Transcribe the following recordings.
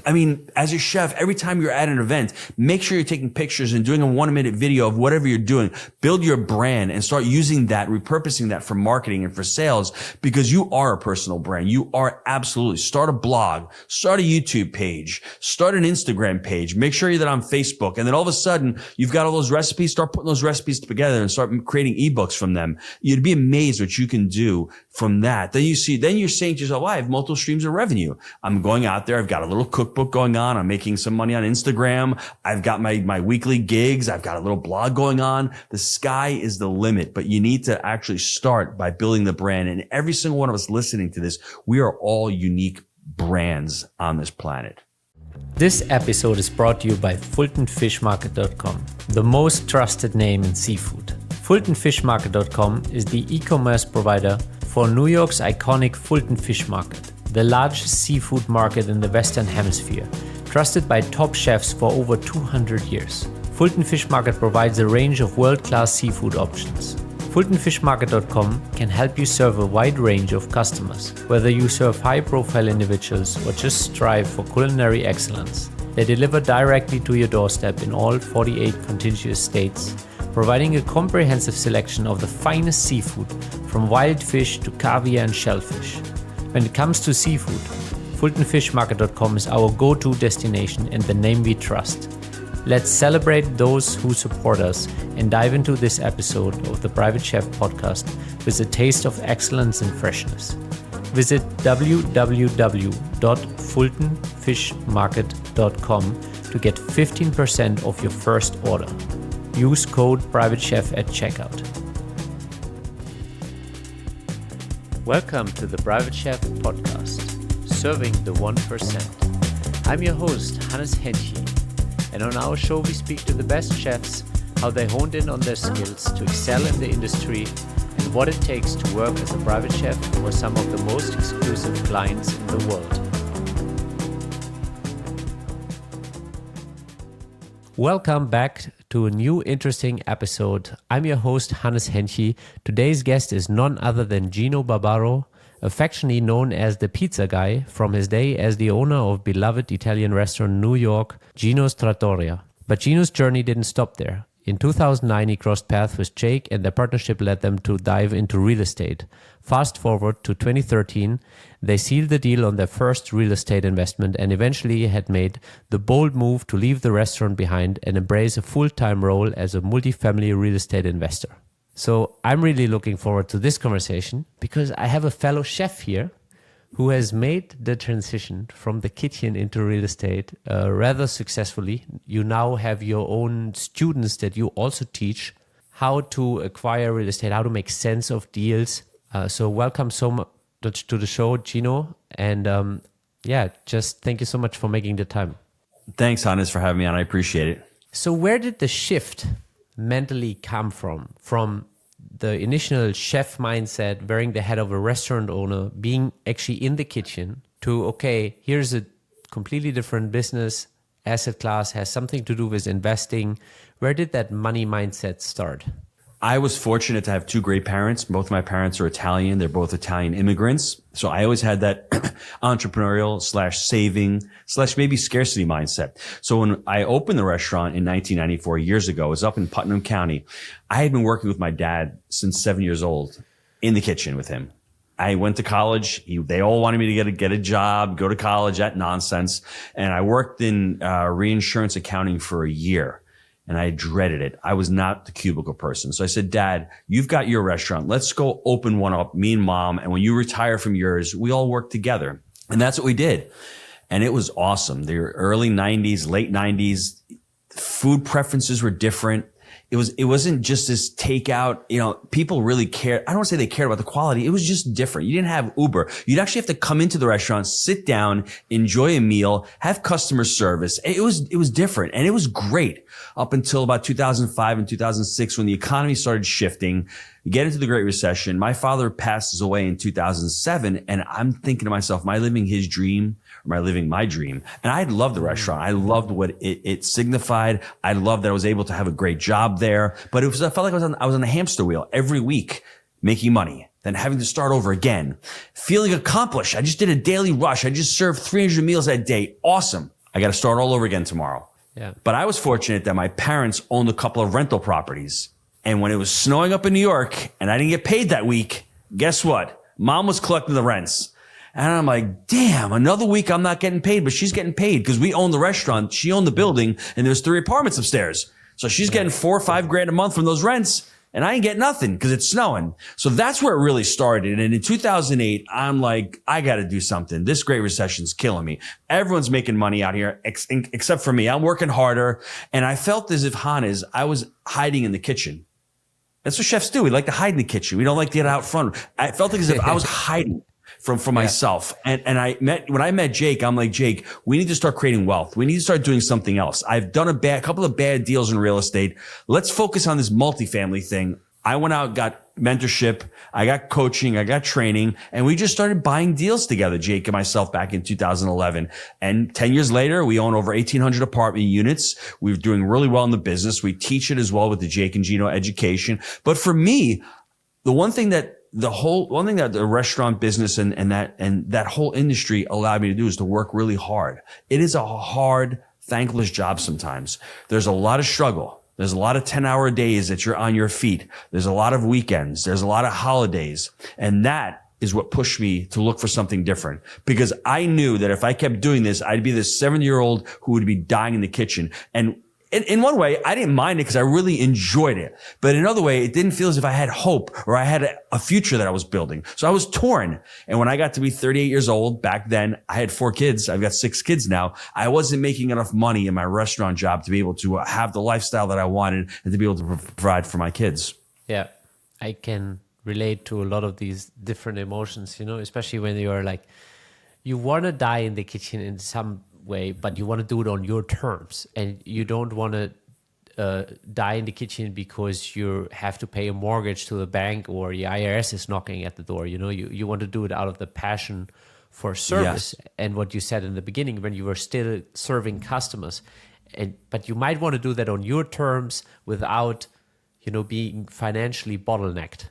I mean, as a chef, every time you're at an event, make sure you're taking pictures and doing a 1-minute video of whatever you're doing. Build your brand and start using that, repurposing that for marketing and for sales, because you are a personal brand. You are absolutely. Start a blog, start a YouTube page, start an Instagram page. Make sure that on Facebook. And then all of a sudden, you've got all those recipes. Start putting those recipes together and start creating ebooks from them. You'd be amazed what you can do from that. Then you're saying to yourself, well, I have multiple streams of revenue. I'm going out there. I've got a little cookbook going on. I'm making some money on Instagram. I've got my weekly gigs. I've got a little blog going on. The sky is the limit, but you need to actually start by building the brand. And every single one of us listening to this, we are all unique brands on this planet. This episode is brought to you by FultonFishMarket.com, the most trusted name in seafood. FultonFishMarket.com is the e-commerce provider for New York's iconic Fulton Fish Market, the largest seafood market in the Western Hemisphere, trusted by top chefs for over 200 years. Fulton Fish Market provides a range of world-class seafood options. FultonFishMarket.com can help you serve a wide range of customers, whether you serve high-profile individuals or just strive for culinary excellence. They deliver directly to your doorstep in all 48 contiguous states, providing a comprehensive selection of the finest seafood, from wild fish to caviar and shellfish. When it comes to seafood, FultonFishMarket.com is our go-to destination and the name we trust. Let's celebrate those who support us and dive into this episode of the Private Chef podcast with a taste of excellence and freshness. Visit www.fultonfishmarket.com to get 15% off your first order. Use code PrivateChef at checkout. Welcome to the Private Chef podcast, serving the 1%. I'm your host, Hannes Henche, and on our show we speak to the best chefs, how they honed in on their skills to excel in the industry, and what it takes to work as a private chef for some of the most exclusive clients in the world. Welcome back to a new interesting episode. I'm your host, Hannes Henche. Today's guest is none other than Gino Barbaro, affectionately known as the Pizza Guy from his day as the owner of beloved Italian restaurant New York, Gino's Trattoria. But Gino's journey didn't stop there. In 2009, he crossed paths with Jake, and their partnership led them to dive into real estate. Fast forward to 2013, they sealed the deal on their first real estate investment and eventually had made the bold move to leave the restaurant behind and embrace a full-time role as a multifamily real estate investor. So I'm really looking forward to this conversation because I have a fellow chef here who has made the transition from the kitchen into real estate rather successfully. You now have your own students that you also teach how to acquire real estate, how to make sense of deals. So welcome so much to the show, Gino. And just thank you so much for making the time. Thanks, Hannes, for having me on. I appreciate it. So where did the shift mentally come from? From the initial chef mindset, wearing the head of a restaurant owner, being actually in the kitchen, to, okay, here's a completely different business, asset class, has something to do with investing. Where did that money mindset start? I was fortunate to have two great parents. Both of my parents are Italian. They're both Italian immigrants. So I always had that entrepreneurial / saving / maybe scarcity mindset. So when I opened the restaurant in 1994, years ago, it was up in Putnam County. I had been working with my dad since 7 years old in the kitchen with him. I went to college. They all wanted me to get a job, go to college, that nonsense. And I worked in reinsurance accounting for a year. And I dreaded it. I was not the cubicle person. So I said, Dad, you've got your restaurant. Let's go open one up, me and Mom. And when you retire from yours, we all work together. And that's what we did. And it was awesome. The early 90s, late 90s, food preferences were different. It wasn't just this takeout, people really cared. I don't want to say they cared about the quality. It was just different. You didn't have Uber. You'd actually have to come into the restaurant, sit down, enjoy a meal, have customer service. It was different, and it was great up until about 2005 and 2006 when the economy started shifting. You get into the Great Recession. My father passes away in 2007, and I'm thinking to myself, am I living his dream or am I living my dream? And I loved the restaurant. I loved what it signified. I loved that I was able to have a great job there. But I felt like I was on the hamster wheel every week making money. then having to start over again, feeling accomplished. I just did a daily rush. I just served 300 meals that day. Awesome. I got to start all over again tomorrow. Yeah. But I was fortunate that my parents owned a couple of rental properties. And when it was snowing up in New York and I didn't get paid that week, guess what? Mom was collecting the rents. And I'm like, damn, another week I'm not getting paid, but she's getting paid because we own the restaurant. She owned the building and there's 3 apartments upstairs. So she's getting $4 or $5 grand a month from those rents. And I ain't getting nothing because it's snowing. So that's where it really started. And in 2008, I'm like, I got to do something. This Great Recession's killing me. Everyone's making money out here except for me. I'm working harder. And I felt as if, Hannes, I was hiding in the kitchen. That's what chefs do. We like to hide in the kitchen. We don't like to get out front. I felt as if I was hiding from myself. And when I met Jake, I'm like, Jake, we need to start creating wealth. We need to start doing something else. I've done a couple of bad deals in real estate. Let's focus on this multifamily thing. I went out, got mentorship. I got coaching. I got training, and we just started buying deals together, Jake and myself, back in 2011. And 10 years later, we own over 1,800 apartment units. We're doing really well in the business. We teach it as well with the Jake and Gino education. But for me, the one thing that the restaurant business and that whole industry allowed me to do is to work really hard. It is a hard, thankless job sometimes. There's a lot of struggle. There's a lot of 10-hour days that you're on your feet. There's a lot of weekends. There's a lot of holidays. And that is what pushed me to look for something different, because I knew that if I kept doing this, I'd be this 7-year-old who would be dying in the kitchen. And in one way, I didn't mind it because I really enjoyed it. But in another way, it didn't feel as if I had hope or I had a future that I was building. So I was torn. And when I got to be 38 years old, back then, I had 4 kids. I've got 6 kids now. I wasn't making enough money in my restaurant job to be able to have the lifestyle that I wanted and to be able to provide for my kids. Yeah, I can relate to a lot of these different emotions, especially when you're like, you want to die in the kitchen in some way, but you want to do it on your terms, and you don't want to die in the kitchen because you have to pay a mortgage to the bank or the IRS is knocking at the door. You want to do it out of the passion for service. Yes. And what you said in the beginning, when you were still serving customers, but you might want to do that on your terms without being financially bottlenecked.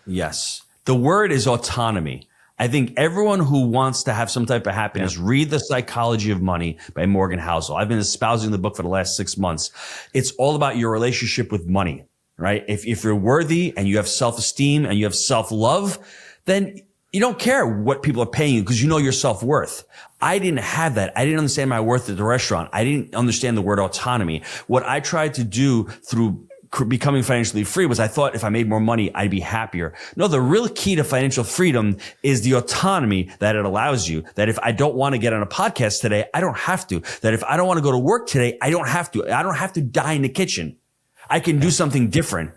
Yes, the word is autonomy. I think everyone who wants to have some type of happiness, read The Psychology of Money by Morgan Housel. I've been espousing the book for the last 6 months. It's all about your relationship with money, right? If you're worthy and you have self-esteem and you have self-love, then you don't care what people are paying you because you know your self-worth. I didn't have that. I didn't understand my worth at the restaurant. I didn't understand the word autonomy. What I tried to do through becoming financially free was I thought if I made more money, I'd be happier. No, the real key to financial freedom is the autonomy that it allows you. That if I don't want to get on a podcast today, I don't have to. That if I don't want to go to work today, I don't have to. I don't have to die in the kitchen. I can do something different.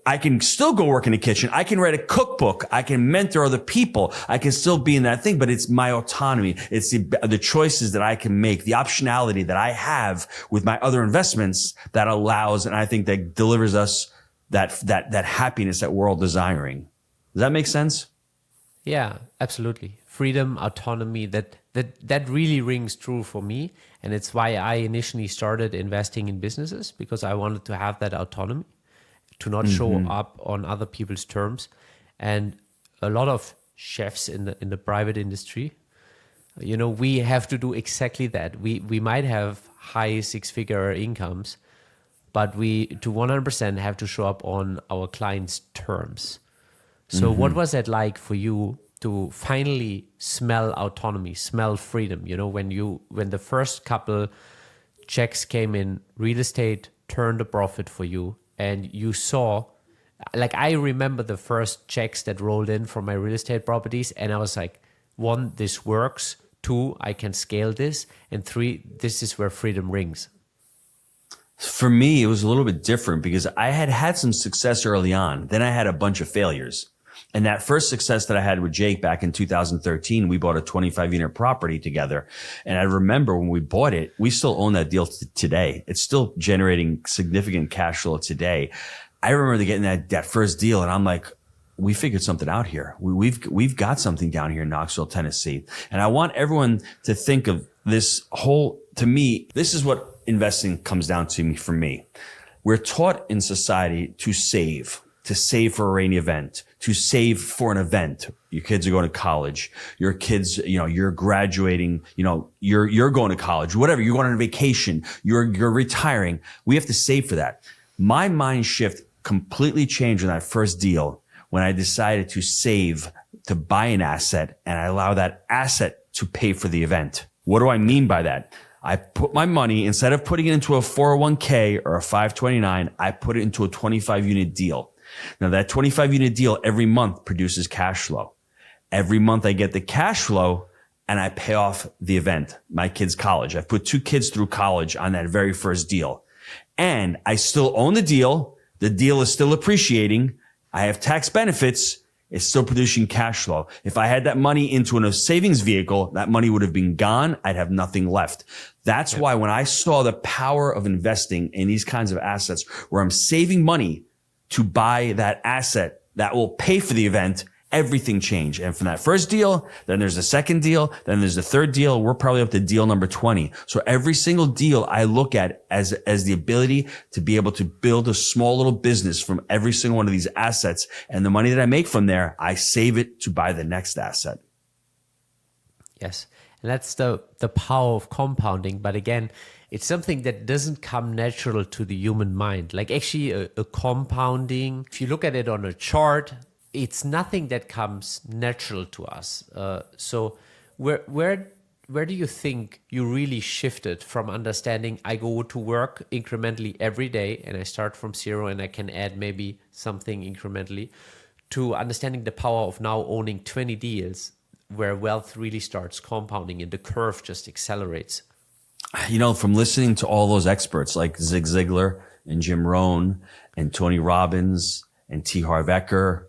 I can still go work in the kitchen. I can write a cookbook. I can mentor other people. I can still be in that thing, but it's my autonomy. It's the choices that I can make, the optionality that I have with my other investments that allows, and I think that delivers us that happiness that we're all desiring. Does that make sense? Yeah, absolutely. Freedom, autonomy, that really rings true for me. And it's why I initially started investing in businesses, because I wanted to have that autonomy, to not show up on other people's terms. And a lot of chefs in the private industry, we have to do exactly that. We might have high 6-figure incomes, but we to 100% have to show up on our clients' terms. So what was that like for you to finally smell autonomy, smell freedom? When the first couple checks came in, real estate turned a profit for you, and you saw, like, I remember the first checks that rolled in from my real estate properties, and I was like, 1, this works. 2, I can scale this. And 3, this is where freedom rings. For me, it was a little bit different because I had some success early on. Then I had a bunch of failures. And that first success that I had with Jake back in 2013, we bought a 25-unit property together. And I remember when we bought it, we still own that deal today. It's still generating significant cash flow today. I remember getting that first deal, and I'm like, we figured something out here. We've got something down here in Knoxville, Tennessee. And I want everyone to think of this to me, this is what investing comes down to for me. We're taught in society to save to save for a rainy event, to save for an event. Your kids are going to college. Your kids, you're graduating, you're going to college, whatever. You're going on a vacation. You're retiring. We have to save for that. My mind shift completely changed in that first deal when I decided to save to buy an asset and I allow that asset to pay for the event. What do I mean by that? I put my money, instead of putting it into a 401k or a 529, I put it into a 25 unit deal. Now that 25 unit deal every month produces cash flow. Every month I get the cash flow and I pay off the event, my kids' college. I've put 2 kids through college on that very first deal. And I still own the deal. The deal is still appreciating. I have tax benefits. It's still producing cash flow. If I had that money into a savings vehicle, that money would have been gone. I'd have nothing left. That's why when I saw the power of investing in these kinds of assets where I'm saving money to buy that asset that will pay for the event, everything changed. And from that first deal, then there's the second deal, then there's the third deal. We're probably up to deal number 20. So every single deal I look at as the ability to be able to build a small little business from every single one of these assets. And the money that I make from there, I save it to buy the next asset. Yes. And that's the power of compounding. But again, it's something that doesn't come natural to the human mind. Like actually a compounding, if you look at it on a chart, it's nothing that comes natural to us. So where do you think you really shifted from understanding I go to work incrementally every day and I start from zero and I can add maybe something incrementally, to understanding the power of now owning 20 deals where wealth really starts compounding and the curve just accelerates? From listening to all those experts like Zig Ziglar and Jim Rohn and Tony Robbins and T. Harv Eker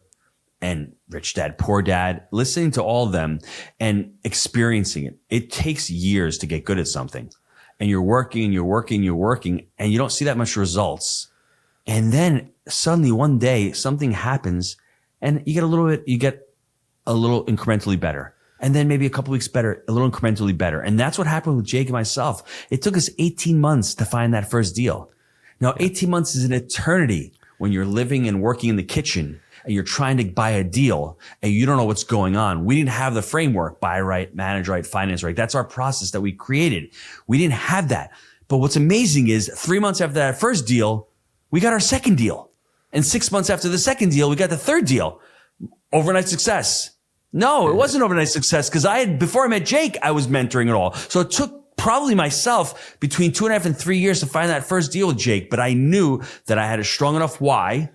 and Rich Dad, Poor Dad, listening to all of them and experiencing it. It takes years to get good at something. And you're working, and you don't see that much results. And then suddenly one day something happens and you get a little incrementally better. And then maybe a couple weeks better, a little incrementally better. And that's what happened with Jake and myself. It took us 18 months to find that first deal. Now, 18 months is an eternity when you're living and working in the kitchen and you're trying to buy a deal and you don't know what's going on. We didn't have the framework, buy right, manage right, finance right. That's our process that we created. We didn't have that. But what's amazing is 3 months after that first deal, we got our second deal. And 6 months after the second deal, we got the third deal. Overnight success. No, it wasn't overnight success because before I met Jake, I was mentoring it all. So it took probably myself between 2.5 and 3 years to find that first deal with Jake. But I knew that I had a strong enough why.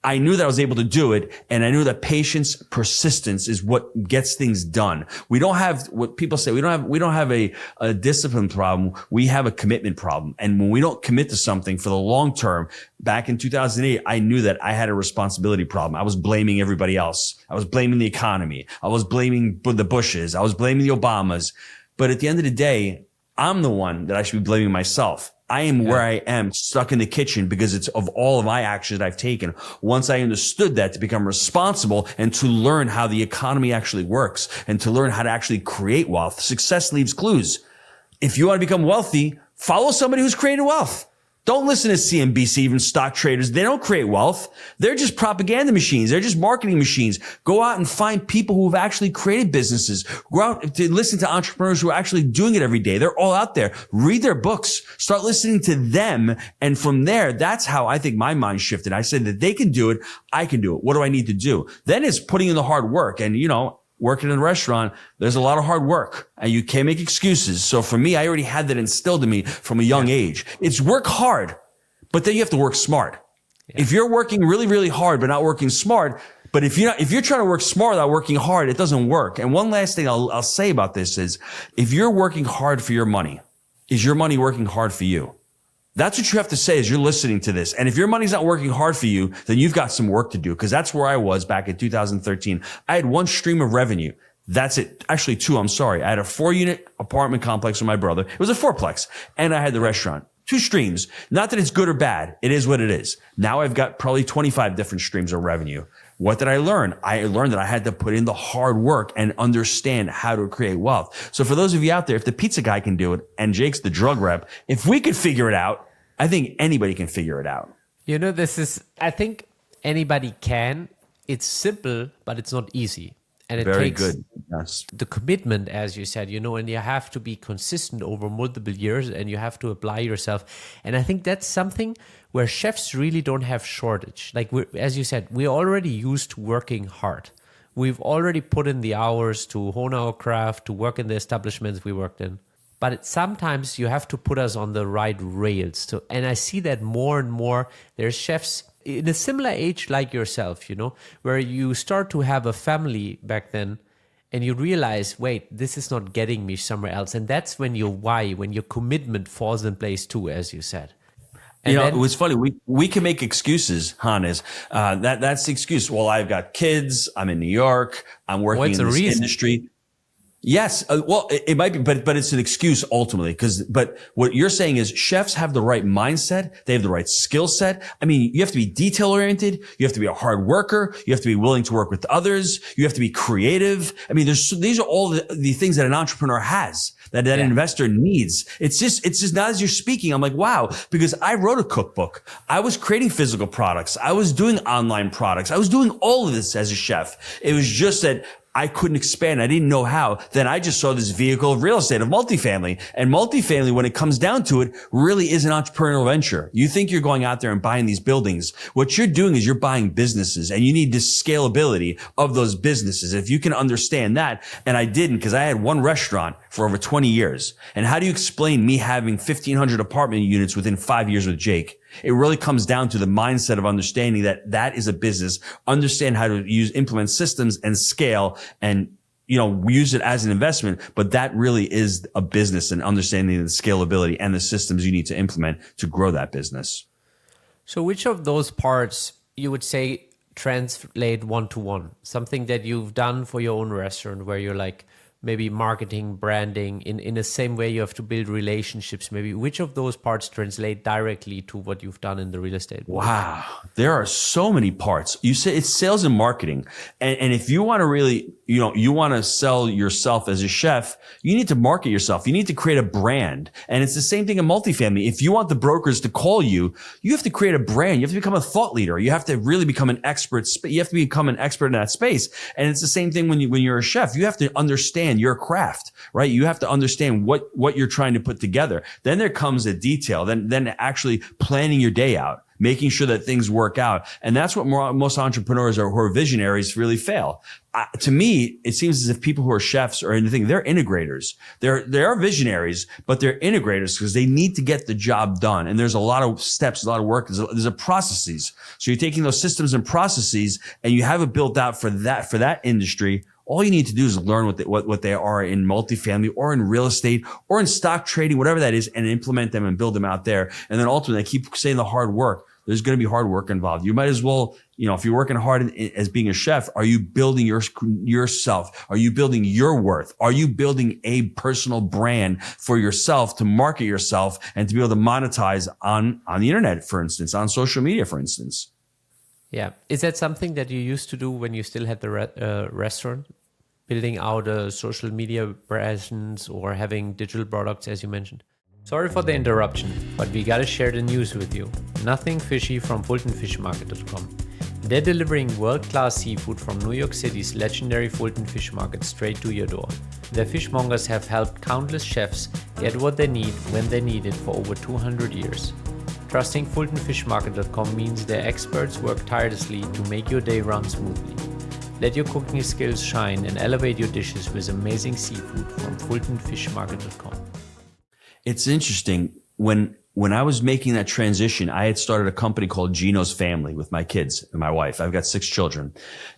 I knew that I was able to do it. And I knew that patience, persistence is what gets things done. We don't have what people say. We don't have a discipline problem. We have a commitment problem. And when we don't commit to something for the long term, back in 2008, I knew that I had a responsibility problem. I was blaming everybody else. I was blaming the economy. I was blaming the Bushes. I was blaming the Obamas. But at the end of the day, I'm the one that I should be blaming myself. I am where I am, stuck in the kitchen, because it's of all of my actions that I've taken. Once I understood that, to become responsible and to learn how the economy actually works and to learn how to actually create wealth. Success leaves clues. If you want to become wealthy, follow somebody who's created wealth. Don't listen to CNBC, even stock traders. They don't create wealth. They're just propaganda machines. They're just marketing machines. Go out and find people who have actually created businesses. Go out to listen to entrepreneurs who are actually doing it every day. They're all out there. Read their books. Start listening to them. And from there, that's how I think my mind shifted. I said that they can do it. I can do it. What do I need to do? Then it's putting in the hard work. And, working in a restaurant, there's a lot of hard work and you can't make excuses. So for me, I already had that instilled in me from a young age. It's work hard, but then you have to work smart. Yeah. If you're working really, really hard, but not working smart, but if you're trying to work smart without working hard, it doesn't work. And one last thing I'll say about this is, if you're working hard for your money, is your money working hard for you? That's what you have to say as you're listening to this. And if your money's not working hard for you, then you've got some work to do, because that's where I was back in 2013. I had one stream of revenue. That's it. Actually, two. I'm sorry. I had a 4-unit apartment complex with my brother. It was a 4-plex. And I had the restaurant. 2 streams. Not that it's good or bad. It is what it is. Now I've got probably 25 different streams of revenue. What did I learn? I learned that I had to put in the hard work and understand how to create wealth. So for those of you out there, if the pizza guy can do it and Jake's the drug rep, if we could figure it out, I think anybody can figure it out. This is, I think anybody can. It's simple, but it's not easy. And it Very takes good. Yes. the commitment, as you said, and you have to be consistent over multiple years and you have to apply yourself. And I think that's something where chefs really don't have shortage. Like, as you said, we're already used to working hard. We've already put in the hours to hone our craft, to work in the establishments we worked in. But sometimes you have to put us on the right rails. And I see that more and more. There's chefs in a similar age like yourself, where you start to have a family back then and you realize, wait, this is not getting me somewhere else. And that's when your why, when your commitment falls in place too, as you said. And it was funny. We can make excuses, Hannes. That's the excuse. Well, I've got kids. I'm in New York. I'm working in this industry. Yes. Well, it might be, but it's an excuse ultimately but what you're saying is chefs have the right mindset. They have the right skill set. I mean, you have to be detail oriented. You have to be a hard worker. You have to be willing to work with others. You have to be creative. I mean, these are all the things that an entrepreneur has that an investor needs. It's just not as you're speaking. I'm like, wow, because I wrote a cookbook. I was creating physical products. I was doing online products. I was doing all of this as a chef. It was just that I couldn't expand. I didn't know how. Then I just saw this vehicle of real estate, of multifamily. And multifamily, when it comes down to it, really is an entrepreneurial venture. You think you're going out there and buying these buildings. What you're doing is you're buying businesses, and you need the scalability of those businesses. If you can understand that, and I didn't, because I had one restaurant for over 20 years. And how do you explain me having 1,500 apartment units within 5 years with Jake? It really comes down to the mindset of understanding that is a business, understand how to implement systems and scale and, use it as an investment. But that really is a business, and understanding the scalability and the systems you need to implement to grow that business. So which of those parts you would say translate one-to-one? Something that you've done for your own restaurant where you're like, maybe marketing, branding, in the same way you have to build relationships. Maybe which of those parts translate directly to what you've done in the real estate world? Wow. There are so many parts. You say it's sales and marketing. And if you want to really, you want to sell yourself as a chef, you need to market yourself. You need to create a brand. And it's the same thing in multifamily. If you want the brokers to call you, you have to create a brand. You have to become a thought leader. You have to really become an expert. You have to become an expert in that space. And it's the same thing when you're a chef. You have to understand your craft, right? You have to understand what you're trying to put together. Then there comes a detail, then actually planning your day out, making sure that things work out. And that's what most entrepreneurs who are visionaries really fail. To me, it seems as if people who are chefs or anything, they're integrators. They are visionaries, but they're integrators because they need to get the job done. And there's a lot of steps, a lot of work. There's a processes. So you're taking those systems and processes and you have it built out for that industry. All you need to do is learn what they are in multifamily or in real estate or in stock trading, whatever that is, and implement them and build them out there. And then ultimately, I keep saying the hard work. There's going to be hard work involved. You might as well, if you're working hard as being a chef, are you building yourself? Are you building your worth? Are you building a personal brand for yourself to market yourself and to be able to monetize on the internet, for instance, on social media, for instance? Yeah. Is that something that you used to do when you still had the restaurant? Building out a social media presence or having digital products, as you mentioned? Sorry for the interruption, but we gotta share the news with you. Nothing Fishy from FultonFishMarket.com. They're delivering world-class seafood from New York City's legendary Fulton Fish Market straight to your door. Their fishmongers have helped countless chefs get what they need when they need it for over 200 years. Trusting FultonFishMarket.com means their experts work tirelessly to make your day run smoothly. Let your cooking skills shine and elevate your dishes with amazing seafood from FultonFishMarket.com. It's interesting. When I was making that transition, I had started a company called Gino's Family with my kids and my wife. I've got 6 children.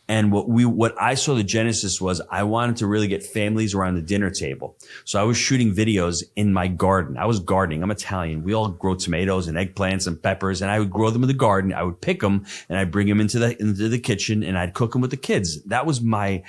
And what I saw the genesis was I wanted to really get families around the dinner table. So I was shooting videos in my garden. I was gardening. I'm Italian. We all grow tomatoes and eggplants and peppers, and I would grow them in the garden. I would pick them and I'd bring them into the kitchen and I'd cook them with the kids. That was my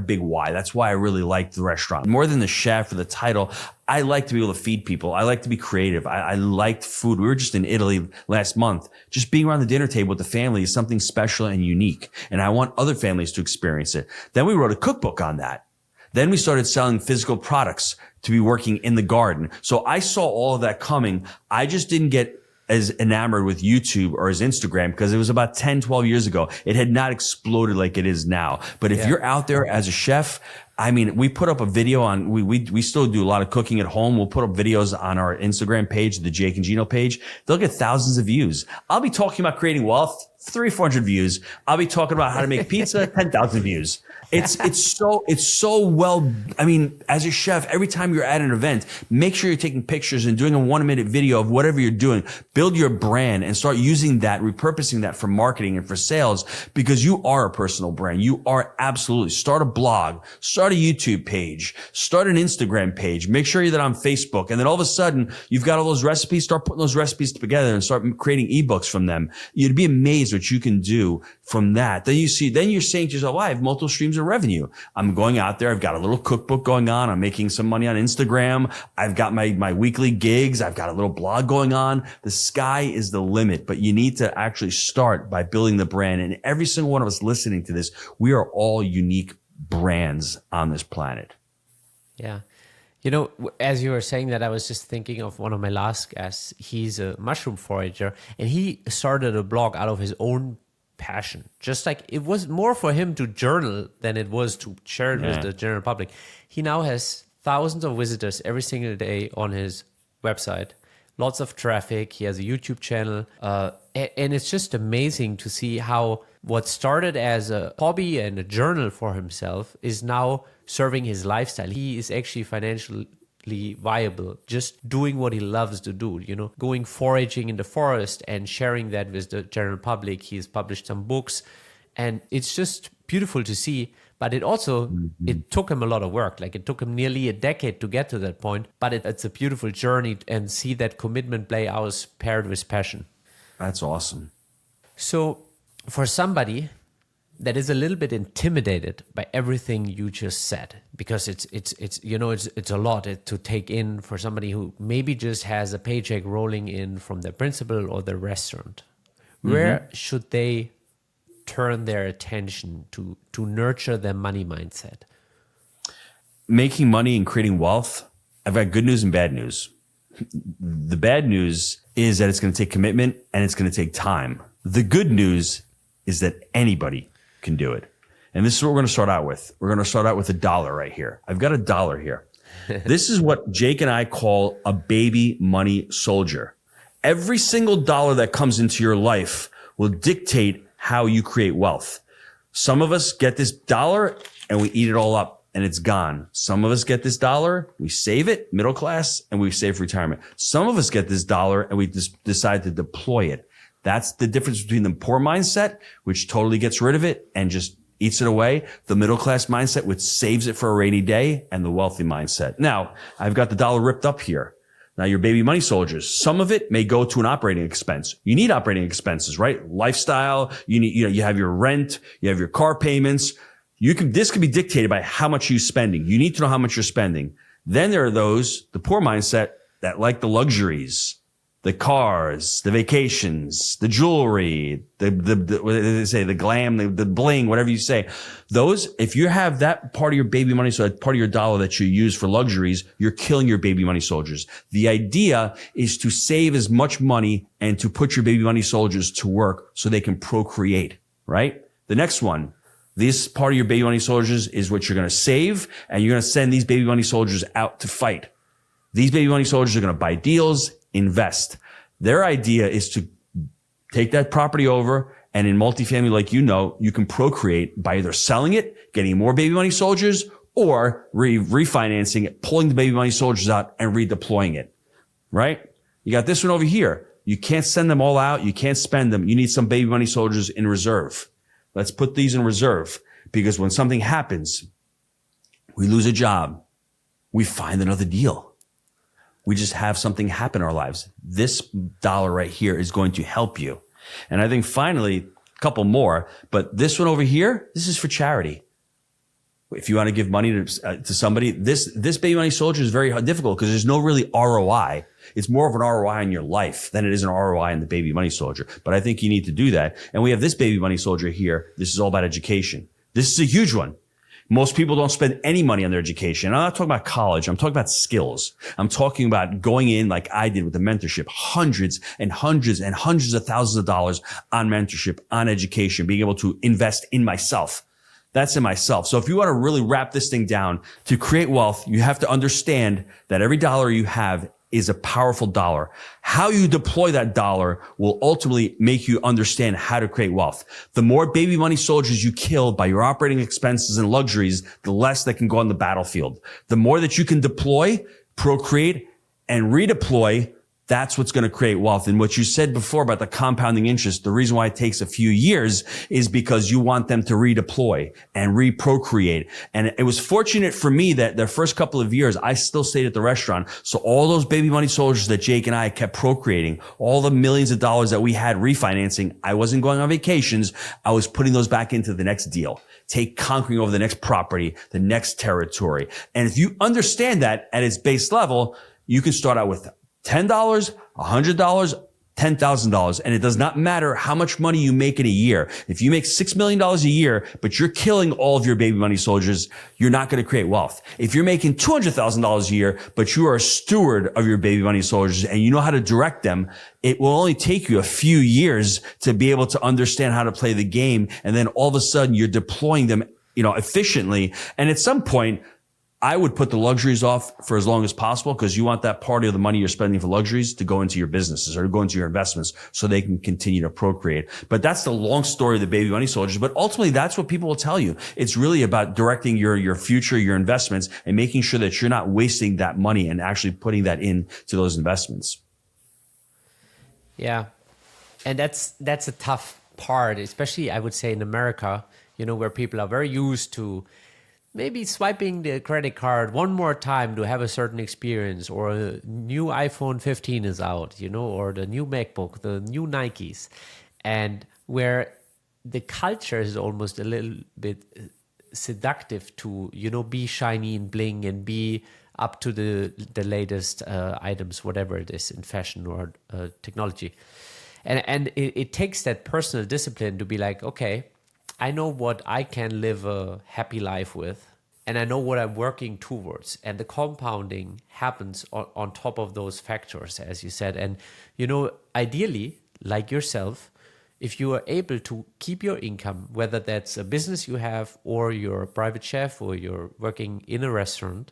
big why. That's why I really liked the restaurant. More than the chef or the title, I like to be able to feed people. I like to be creative. I liked food. We were just in Italy last month. Just being around the dinner table with the family is something special and unique. And I want other families to experience it. Then we wrote a cookbook on that. Then we started selling physical products to be working in the garden. So I saw all of that coming. I just didn't get as enamored with YouTube or his Instagram because it was about 10, 12 years ago. It had not exploded like it is now. But if you're out there as a chef, I mean, we put up a video on, we still do a lot of cooking at home. We'll put up videos on our Instagram page, the Jake and Gino page. They'll get thousands of views. I'll be talking about creating wealth, 300-400 views. I'll be talking about how to make pizza, 10,000 views. It's so well. I mean, as a chef, every time you're at an event, make sure you're taking pictures and doing a 1-minute video of whatever you're doing. Build your brand and start using that, repurposing that for marketing and for sales, because you are a personal brand. You are absolutely. Start a blog, start a YouTube page, start an Instagram page. Make sure you're on Facebook. And then all of a sudden, you've got all those recipes. Start putting those recipes together and start creating ebooks from them. You'd be amazed what you can do from that. Then you're saying to yourself, well, I have multiple streams of revenue. I'm going out there. I've got a little cookbook going on. I'm making some money on Instagram. I've got my weekly gigs. I've got a little blog going on. The sky is the limit, but you need to actually start by building the brand. And every single one of us listening to this, we are all unique brands on this planet. Yeah. You know, as you were saying that, I was just thinking of one of my last guests. He's a mushroom forager, and he started a blog out of his own passion. Just like it was more for him to journal than it was to share it with the general public. He now has thousands of visitors every single day on his website, lots of traffic. He has a YouTube channel. And it's just amazing to see how what started as a hobby and a journal for himself is now serving his lifestyle. He is actually financially viable, just doing what he loves to do, you know, going foraging in the forest and sharing that with the general public. He's published some books, and it's just beautiful to see. But it also, it took him a lot of work. Like it took him nearly a decade to get to that point, but it's a beautiful journey, and see that commitment play out paired with passion. That's awesome. So for somebody that is a little bit intimidated by everything you just said, because it's a lot to take in for somebody who maybe just has a paycheck rolling in from their principal or their restaurant. Where should they turn their attention to nurture their money mindset? Making money and creating wealth. I've got good news and bad news. The bad news is that it's going to take commitment and it's going to take time. The good news is that anybody can do it. And this is what we're going to start out with. We're going to start out with $1 right here. I've got $1 here. This is what Jake and I call a baby money soldier. Every single dollar that comes into your life will dictate how you create wealth. Some of us get this dollar and we eat it all up and it's gone. Some of us get this dollar, we save it, middle class, and we save for retirement. Some of us get this dollar and we just decide to deploy it. That's the difference between the poor mindset, which totally gets rid of it and just eats it away, the middle class mindset, which saves it for a rainy day, and the wealthy mindset. Now, I've got the dollar ripped up here. Now, your baby money soldiers, some of it may go to an operating expense. You need operating expenses, right? Lifestyle, you have your rent, you have your car payments. This can be dictated by how much you're spending. You need to know how much you're spending. Then there are those, the poor mindset, that like the luxuries, the cars, the vacations, the jewelry, what do they say, the glam, the bling, whatever you say. Those, if you have that part of your baby money, so that part of your dollar that you use for luxuries, you're killing your baby money soldiers. The idea is to save as much money and to put your baby money soldiers to work so they can procreate, right? The next one, this part of your baby money soldiers is what you're going to save, and you're going to send these baby money soldiers out to fight. These baby money soldiers are going to buy deals, invest. Their idea is to take that property over, and in multifamily, like you can procreate by either selling it, getting more baby money soldiers, or refinancing it, pulling the baby money soldiers out and redeploying it, right? You got this one over here. You can't send them all out. You can't spend them. You need some baby money soldiers in reserve. Let's put these in reserve, because when something happens, we lose a job, we find another deal. We just have something happen in our lives. This dollar right here is going to help you. And I think finally, a couple more, but this one over here, this is for charity. If you want to give money to somebody, this baby money soldier is very difficult because there's no really ROI. It's more of an ROI in your life than it is an ROI in the baby money soldier. But I think you need to do that. And we have this baby money soldier here. This is all about education. This is a huge one, Most people don't spend any money on their education. I'm not talking about college. I'm talking about skills. I'm talking about going in like I did with the mentorship, hundreds and hundreds and hundreds of thousands of dollars on mentorship, on education, being able to invest in myself. That's in myself. So if you want to really wrap this thing down, to create wealth, you have to understand that every dollar you have is a powerful dollar. How you deploy that dollar will ultimately make you understand how to create wealth. The more baby money soldiers you kill by your operating expenses and luxuries, the less that can go on the battlefield. The more that you can deploy, procreate, and redeploy, that's what's going to create wealth. And what you said before about the compounding interest, the reason why it takes a few years is because you want them to redeploy and reprocreate. And it was fortunate for me that the first couple of years, I still stayed at the restaurant. So all those baby money soldiers that Jake and I kept procreating, all the millions of dollars that we had refinancing, I wasn't going on vacations. I was putting those back into the next deal. Conquering over the next property, the next territory. And if you understand that at its base level, you can start out with $10, $100, $10,000. And it does not matter how much money you make in a year. If you make $6 million a year, but you're killing all of your baby money soldiers, you're not going to create wealth. If you're making $200,000 a year, but you are a steward of your baby money soldiers and you know how to direct them, it will only take you a few years to be able to understand how to play the game. And then all of a sudden you're deploying them, efficiently. And at some point, I would put the luxuries off for as long as possible because you want that part of the money you're spending for luxuries to go into your businesses or to go into your investments so they can continue to procreate. But that's the long story of the baby money soldiers. But ultimately, that's what people will tell you. It's really about directing your future, your investments, and making sure that you're not wasting that money and actually putting that into those investments. Yeah. And that's a tough part, especially I would say in America, where people are very used to maybe swiping the credit card one more time to have a certain experience, or a new iPhone 15 is out, or the new MacBook, the new Nikes, and where the culture is almost a little bit seductive to, be shiny and bling and be up to the latest items, whatever it is in fashion or technology. And it takes that personal discipline to be like, okay, I know what I can live a happy life with, and I know what I'm working towards. And the compounding happens on top of those factors, as you said. And, ideally, like yourself, if you are able to keep your income, whether that's a business you have or you're a private chef or you're working in a restaurant,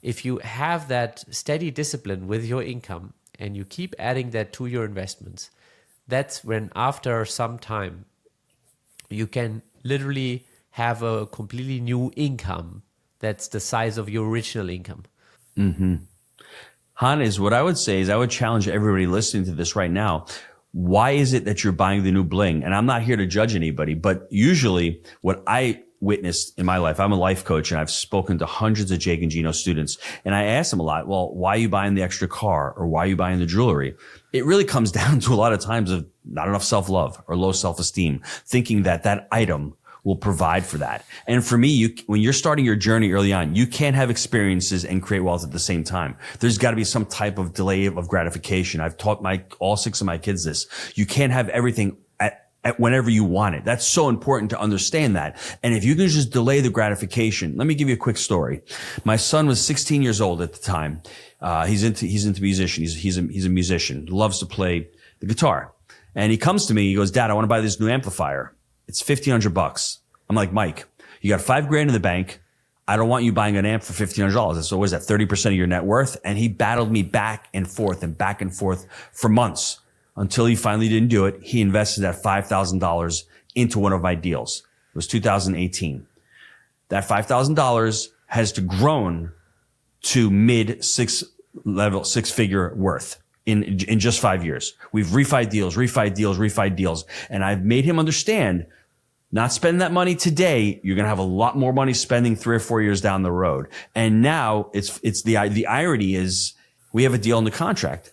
if you have that steady discipline with your income and you keep adding that to your investments, that's when after some time, you can literally have a completely new income that's the size of your original income. Mm-hmm. Hannes, what I would say is I would challenge everybody listening to this right now. Why is it that you're buying the new bling? And I'm not here to judge anybody, but usually what I witnessed in my life, I'm a life coach and I've spoken to hundreds of Jake and Gino students. And I ask them a lot, well, why are you buying the extra car or why are you buying the jewelry? It really comes down to a lot of times of not enough self-love or low self-esteem, thinking that item will provide for that. And for me, when you're starting your journey early on, you can't have experiences and create wealth at the same time. There's got to be some type of delay of gratification. I've taught all 6 of my kids this. You can't have everything at whenever you want it. That's so important to understand that. And if you can just delay the gratification, let me give you a quick story. My son was 16 years old at the time. He's into musician. He's a musician, loves to play the guitar. And he comes to me, he goes, Dad, I want to buy this new amplifier. It's $1,500. I'm like, Mike, you got $5,000 in the bank. I don't want you buying an amp for $1,500. So what is that, 30% of your net worth? And he battled me back and forth for months until he finally didn't do it. He invested that $5,000 into one of my deals. It was 2018. That $5,000 has grown to mid six-figure worth in just 5 years. We've refied deals. And I've made him understand, not spend that money today. You're going to have a lot more money spending 3 or 4 years down the road. And now it's the irony is we have a deal in the contract.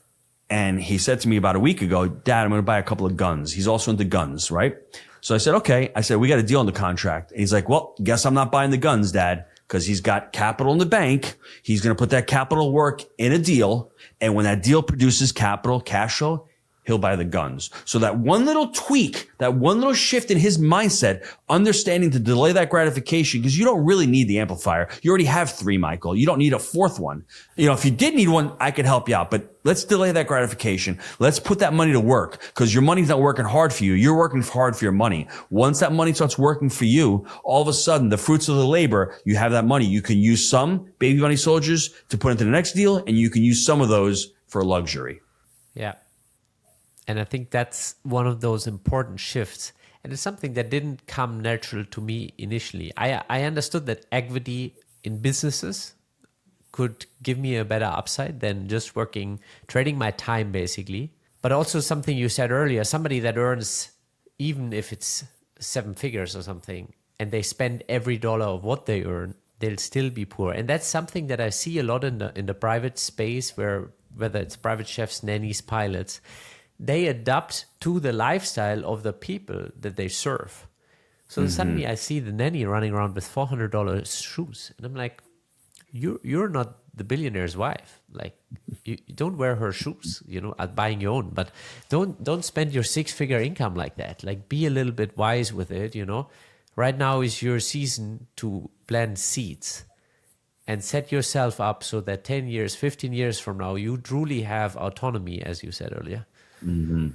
And he said to me about a week ago, Dad, I'm going to buy a couple of guns. He's also into guns, right? So I said, okay. I said, we got a deal in the contract. And he's like, well, guess I'm not buying the guns, Dad, because he's got capital in the bank. He's going to put that capital work in a deal. And when that deal produces capital, cash flow, he'll buy the guns. So that one little tweak, that one little shift in his mindset, understanding to delay that gratification, because you don't really need the amplifier. You already have 3, Michael. You don't need a 4th one. If you did need one, I could help you out, but let's delay that gratification. Let's put that money to work, because your money's not working hard for you. You're working hard for your money. Once that money starts working for you, all of a sudden, the fruits of the labor, you have that money. You can use some baby money soldiers to put into the next deal, and you can use some of those for luxury. Yeah. And I think that's one of those important shifts. And it's something that didn't come natural to me initially. I understood that equity in businesses could give me a better upside than just trading my time basically. But also something you said earlier, somebody that earns, even if it's 7 figures or something, and they spend every dollar of what they earn, they'll still be poor. And that's something that I see a lot in the private space, whether it's private chefs, nannies, pilots, they adapt to the lifestyle of the people that they serve. So suddenly I see the nanny running around with $400 shoes. And I'm like, you're not the billionaire's wife. Like, you don't wear her shoes, at buying your own. But don't spend your 6-figure income like that. Like, be a little bit wise with it, Right now is your season to plant seeds and set yourself up so that 10 years, 15 years from now, you truly have autonomy, as you said earlier. Mm-hmm.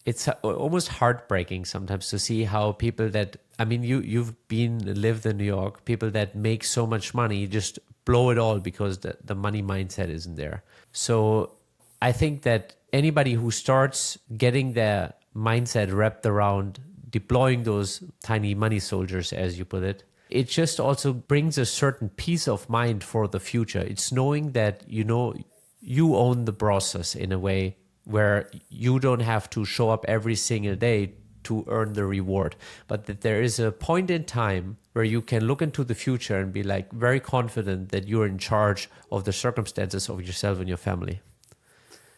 It's almost heartbreaking sometimes to see how people that, you've lived in New York, people that make so much money just blow it all because the money mindset isn't there. So I think that anybody who starts getting their mindset wrapped around deploying those tiny money soldiers, as you put it, it just also brings a certain peace of mind for the future. It's knowing that, you own the process in a way where you don't have to show up every single day to earn the reward, but that there is a point in time where you can look into the future and be like very confident that you're in charge of the circumstances of yourself and your family.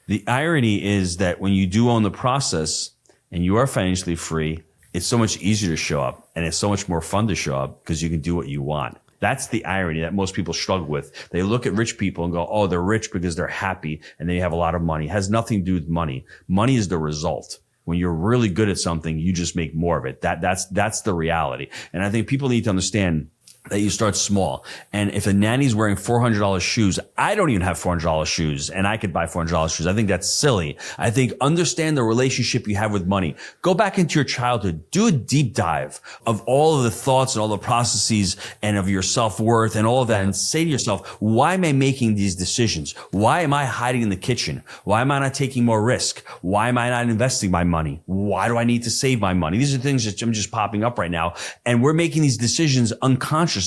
The irony is that when you do own the process and you are financially free, it's so much easier to show up, and it's so much more fun to show up because you can do what you want. That's the irony that most people struggle with. They look at rich people and go, oh, they're rich because they're happy and they have a lot of money. It has nothing to do with money. Money is the result. When you're really good at something, you just make more of it. That's the reality. And I think people need to understand that you start small. And if a nanny's wearing $400 shoes, I don't even have $400 shoes, and I could buy $400 shoes. I think that's silly. I think understand the relationship you have with money. Go back into your childhood. Do a deep dive of all of the thoughts and all the processes and of your self-worth and all of that, and say to yourself, why am I making these decisions? Why am I hiding in the kitchen? Why am I not taking more risk? Why am I not investing my money? Why do I need to save my money? These are things that I'm just popping up right now. And we're making these decisions unconsciously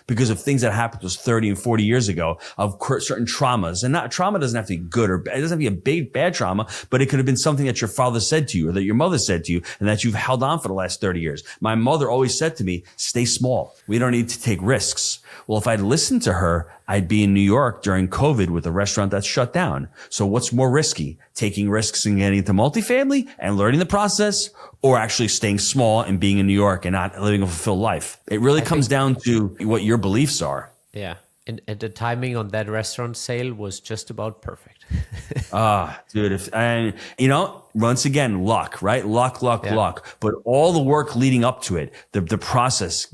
because of things that happened to us 30 and 40 years ago, of certain traumas. And trauma doesn't have to be good, or it doesn't have to be a bad trauma, but it could have been something that your father said to you or that your mother said to you and that you've held on for the last 30 years. My mother always said to me, stay small. We don't need to take risks. Well, if I'd listened to her, I'd be in New York during COVID with a restaurant that's shut down. So what's more risky? Taking risks and getting into multifamily and learning the process, or actually staying small and being in New York and not living a fulfilled life? It really comes down to what your beliefs are. Yeah. And the timing on that restaurant sale was just about perfect. Dude, once again, luck, right? Luck. But all the work leading up to it, the process,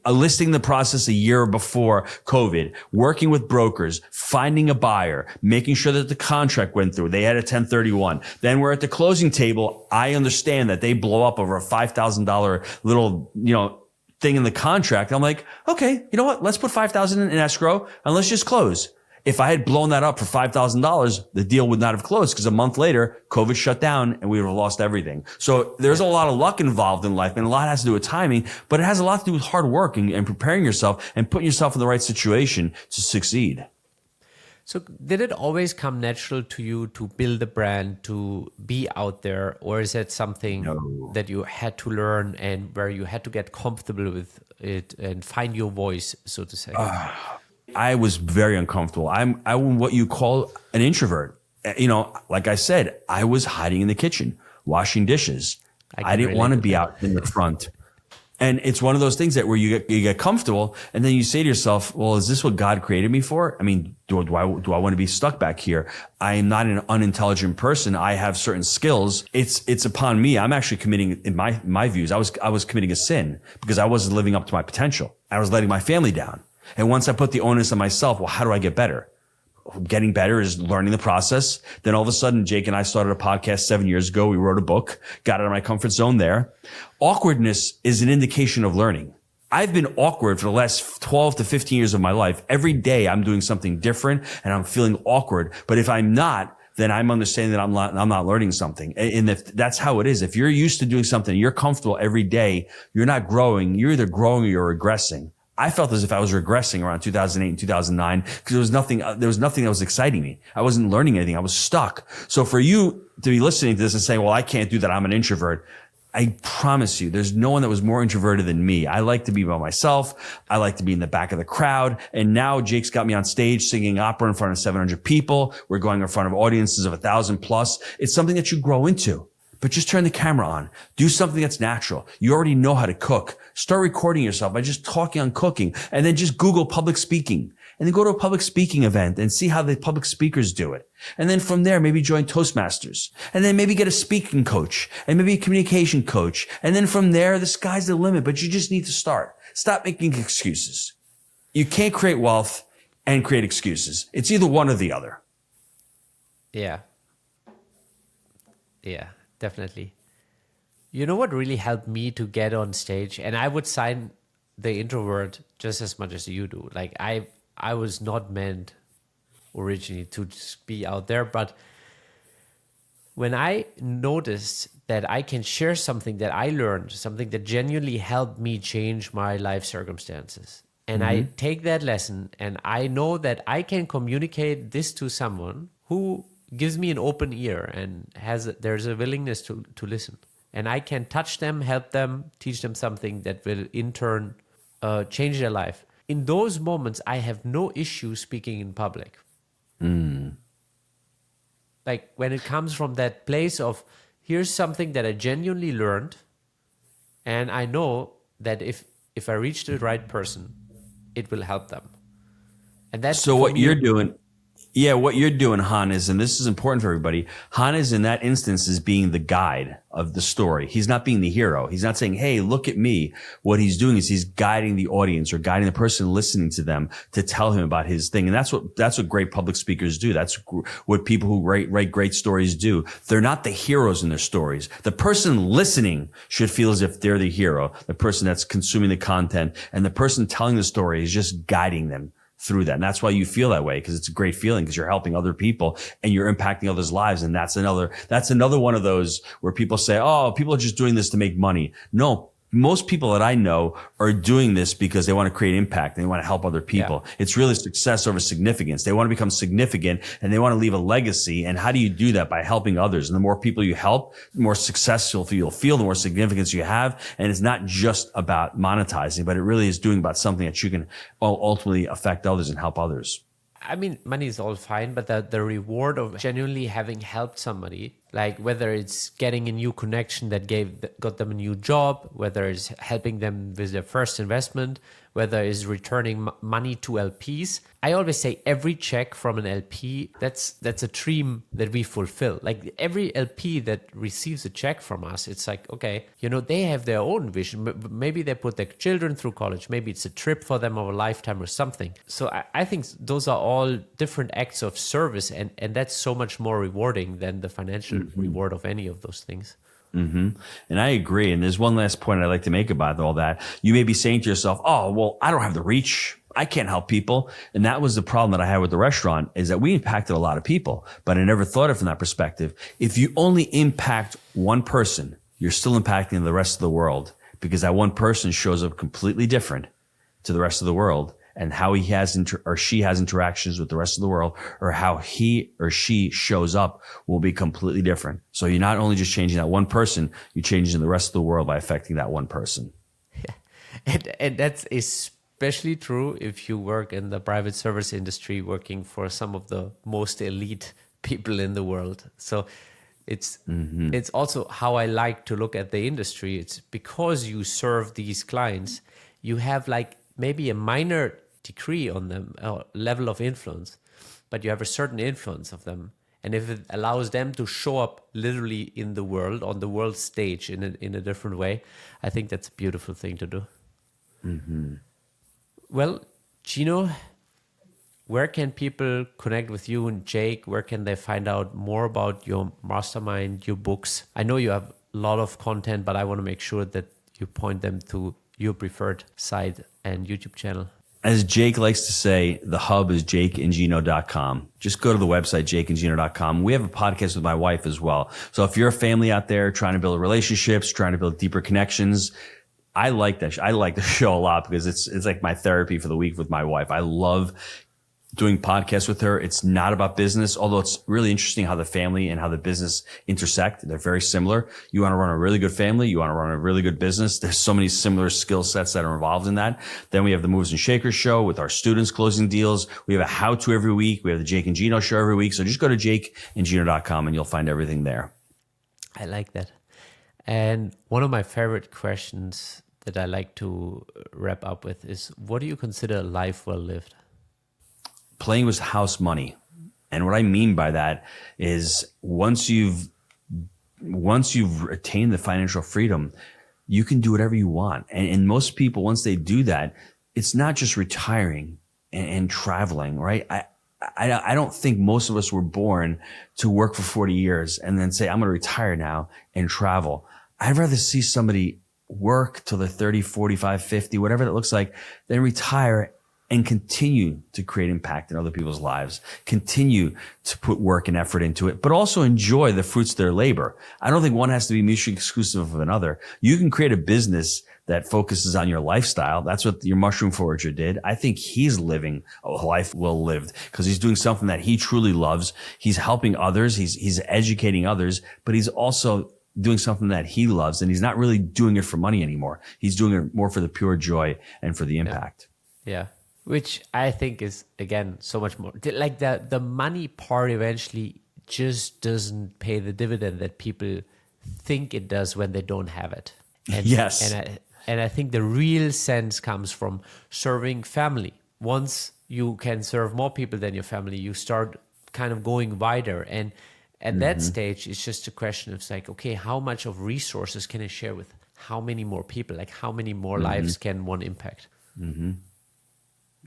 listing the process a year before COVID, working with brokers, finding a buyer, making sure that the contract went through. They had a 1031. Then we're at the closing table. I understand that they blow up over a $5,000 little, thing in the contract. I'm like, okay, you know what? Let's put $5,000 in escrow and let's just close. If I had blown that up for $5,000, the deal would not have closed, because a month later, COVID shut down and we would have lost everything. So there's a lot of luck involved in life, and a lot has to do with timing, but it has a lot to do with hard work and preparing yourself and putting yourself in the right situation to succeed. So did it always come natural to you to build a brand, to be out there, or is it something that you had to learn and where you had to get comfortable with it and find your voice, so to say? I was very uncomfortable. I'm what you call an introvert. Like I said, I was hiding in the kitchen, washing dishes. I didn't want to be out in the front. And it's one of those things that where you get comfortable, and then you say to yourself, well, is this what God created me for? I mean, do I want to be stuck back here? I am not an unintelligent person. I have certain skills. It's upon me. I'm actually committing, in my views, I was committing a sin because I wasn't living up to my potential. I was letting my family down. And once I put the onus on myself, well, how do I get better? Getting better is learning the process. Then all of a sudden, Jake and I started a podcast 7 years ago. We wrote a book, got out of my comfort zone there. Awkwardness is an indication of learning. I've been awkward for the last 12 to 15 years of my life. Every day I'm doing something different and I'm feeling awkward. But if I'm not, then I'm understanding that I'm not learning something. And if that's how it is. If you're used to doing something, you're comfortable every day, you're not growing. You're either growing or you're regressing. I felt as if I was regressing around 2008 and 2009 because there was nothing that was exciting me. I wasn't learning anything. I was stuck. So for you to be listening to this and saying, well, I can't do that. I'm an introvert. I promise you, there's no one that was more introverted than me. I like to be by myself. I like to be in the back of the crowd. And now Jake's got me on stage singing opera in front of 700 people. We're going in front of audiences of 1,000 plus. It's something that you grow into. But just turn the camera on. Do something that's natural. You already know how to cook. Start recording yourself by just talking on cooking. And then just Google public speaking. And then go to a public speaking event and see how the public speakers do it. And then from there, maybe join Toastmasters. And then maybe get a speaking coach. And maybe a communication coach. And then from there, the sky's the limit. But you just need to start. Stop making excuses. You can't create wealth and create excuses. It's either one or the other. Yeah. Yeah. Definitely. You know what really helped me to get on stage? And I would sign the introvert just as much as you do. Like I was not meant originally to just be out there, but when I noticed that I can share something that I learned, something that genuinely helped me change my life circumstances, and I take that lesson and I know that I can communicate this to someone who gives me an open ear and there's a willingness to listen. And I can touch them, help them, teach them something that will in turn change their life. In those moments, I have no issue speaking in public. Like when it comes from that place of, here's something that I genuinely learned, and I know that if I reach the right person, it will help them. And that's so what you're doing. Yeah, what you're doing, Han, is, and this is important for everybody, Han is in that instance is being the guide of the story. He's not being the hero. He's not saying, hey, look at me. What he's doing is he's guiding the audience or guiding the person listening to them to tell him about his thing. And that's what great public speakers do. That's what people who write great stories do. They're not the heroes in their stories. The person listening should feel as if they're the hero, the person that's consuming the content, and the person telling the story is just guiding them through that. And that's why you feel that way, because it's a great feeling, because you're helping other people and you're impacting others' lives. And that's another one of those where people say, oh, people are just doing this to make money. No, most people that I know are doing this because they want to create impact and they want to help other people. Yeah. It's really success over significance. They want to become significant and they want to leave a legacy. And how do you do that? By helping others. And the more people you help, the more successful you'll feel, the more significance you have. And it's not just about monetizing, but it really is doing about something that you can ultimately affect others and help others. I mean, money is all fine, but the reward of genuinely having helped somebody, like whether it's getting a new connection that got them a new job, whether it's helping them with their first investment, whether it's returning money to LPs. I always say every check from an LP, that's a dream that we fulfill. Like every LP that receives a check from us, it's like, okay, they have their own vision. Maybe they put their children through college. Maybe it's a trip for them of a lifetime or something. So I think those are all different acts of service. And that's so much more rewarding than the financial reward of any of those things. Mm-hmm. And I agree. And there's one last point I'd like to make about all that. You may be saying to yourself, oh, well, I don't have the reach. I can't help people. And that was the problem that I had with the restaurant, is that we impacted a lot of people, but I never thought of it from that perspective. If you only impact one person, you're still impacting the rest of the world, because that one person shows up completely different to the rest of the world. And how he has or she has interactions with the rest of the world, or how he or she shows up, will be completely different. So you're not only just changing that one person, you're changing the rest of the world by affecting that one person. Yeah. And that's especially true if you work in the private service industry, working for some of the most elite people in the world. So It's also how I like to look at the industry. It's because you serve these clients, you have like maybe a minor degree on them, level of influence, but you have a certain influence of them. And if it allows them to show up literally in the world, on the world stage in a different way, I think that's a beautiful thing to do. Well, Gino, where can people connect with you and Jake? Where can they find out more about your mastermind, your books? I know you have a lot of content, but I want to make sure that you point them to your preferred site and YouTube channel. As Jake likes to say, the hub is jakeandgino.com. Just go to the website, jakeandgino.com. We have a podcast with my wife as well. So if you're a family out there trying to build relationships, trying to build deeper connections, I like that. I like the show a lot because it's like my therapy for the week with my wife. I love doing podcasts with her. It's not about business, although it's really interesting how the family and how the business intersect. They're very similar. You want to run a really good family. You want to run a really good business. There's so many similar skill sets that are involved in that. Then we have the Movers and Shakers show with our students closing deals. We have a how-to every week. We have the Jake and Gino show every week. So just go to jakeandgino.com and you'll find everything there. I like that. And one of my favorite questions that I like to wrap up with is, what do you consider a life well lived? Playing with house money. And what I mean by that is once you've attained the financial freedom, you can do whatever you want. And most people, once they do that, it's not just retiring and traveling, right? I don't think most of us were born to work for 40 years and then say, I'm going to retire now and travel. I'd rather see somebody work till they're 30, 45, 50, whatever that looks like, then retire and continue to create impact in other people's lives, continue to put work and effort into it, but also enjoy the fruits of their labor. I don't think one has to be mutually exclusive of another. You can create a business that focuses on your lifestyle. That's what your mushroom forager did. I think he's living a life well lived because he's doing something that he truly loves. He's helping others. He's educating others, but he's also doing something that he loves, and he's not really doing it for money anymore. He's doing it more for the pure joy and for the impact. Yeah. Which I think is, again, so much more like the money part eventually just doesn't pay the dividend that people think it does when they don't have it. And, yes. And I think the real sense comes from serving family. Once you can serve more people than your family, you start kind of going wider. And at that stage, it's just a question of like, okay, how much of resources can I share with how many more people? Like how many more lives can one impact?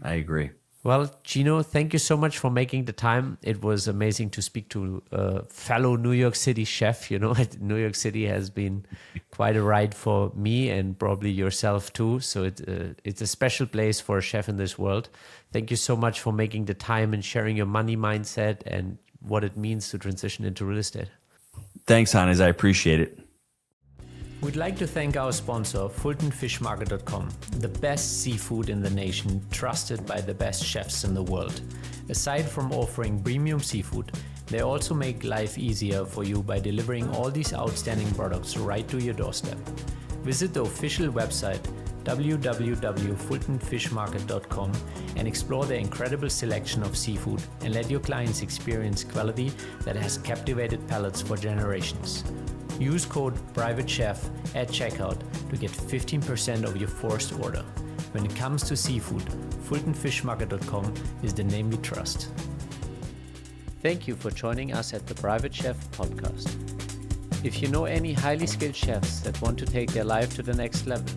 I agree. Well, Gino, thank you so much for making the time. It was amazing to speak to a fellow New York City chef. You know, New York City has been quite a ride for me and probably yourself too. So it's a special place for a chef in this world. Thank you so much for making the time and sharing your money mindset and what it means to transition into real estate. Thanks, Hannes. I appreciate it. We'd like to thank our sponsor, FultonFishMarket.com, the best seafood in the nation, trusted by the best chefs in the world. Aside from offering premium seafood, they also make life easier for you by delivering all these outstanding products right to your doorstep. Visit the official website, www.fultonfishmarket.com, and explore the incredible selection of seafood and let your clients experience quality that has captivated palates for generations. Use code PRIVATECHEF at checkout to get 15% of your first order. When it comes to seafood, FultonFishMarket.com is the name we trust. Thank you for joining us at the Private Chef podcast. If you know any highly skilled chefs that want to take their life to the next level,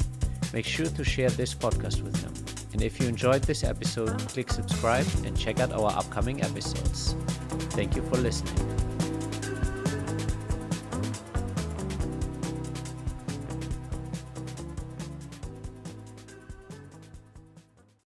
make sure to share this podcast with them. And if you enjoyed this episode, click subscribe and check out our upcoming episodes. Thank you for listening.